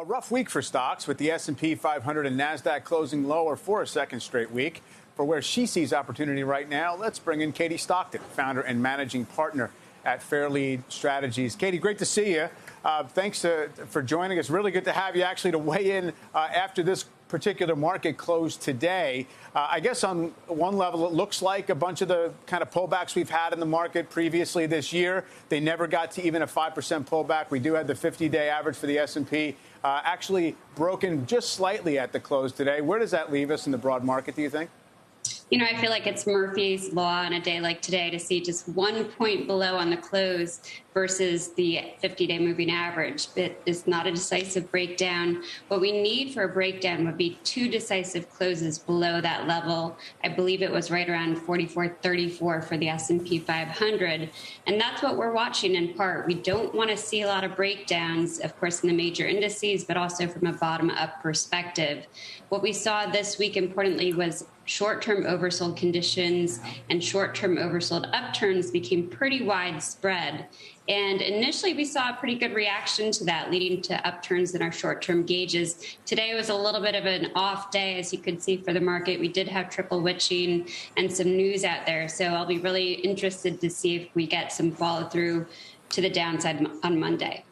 A rough week for stocks, with the S&P 500 and NASDAQ closing lower for a second straight week. For where she sees opportunity right now, let's bring in Katie Stockton, founder and managing partner at Fairlead Strategies. Katie, great to see you. Thanks for joining us. Really good to have you actually to weigh in after this particular market closed today. I guess on one level, it looks like a bunch of the kind of pullbacks we've had in the market previously this year. They never got to even a 5% pullback. We do have the 50-day average for the S&P actually broken just slightly at the close today. Where does that leave us in the broad market, do you think? You know, I feel like it's Murphy's Law on a day like today to see just 1 point below on the close versus the 50-day moving average. It is not a decisive breakdown. What we need for a breakdown would be 2 decisive closes below that level. I believe it was right around 44.34 for the S&P 500. And that's what we're watching in part. We don't want to see a lot of breakdowns, of course, in the major indices, but also from a bottom-up perspective. What we saw this week, importantly, was short-term oversold conditions and short-term oversold upturns became pretty widespread. And initially, we saw a pretty good reaction to that, leading to upturns in our short-term gauges. Today was a little bit of an off day, as you could see, for the market. We did have triple witching and some news out there. So I'll be really interested to see if we get some follow-through to the downside on Monday.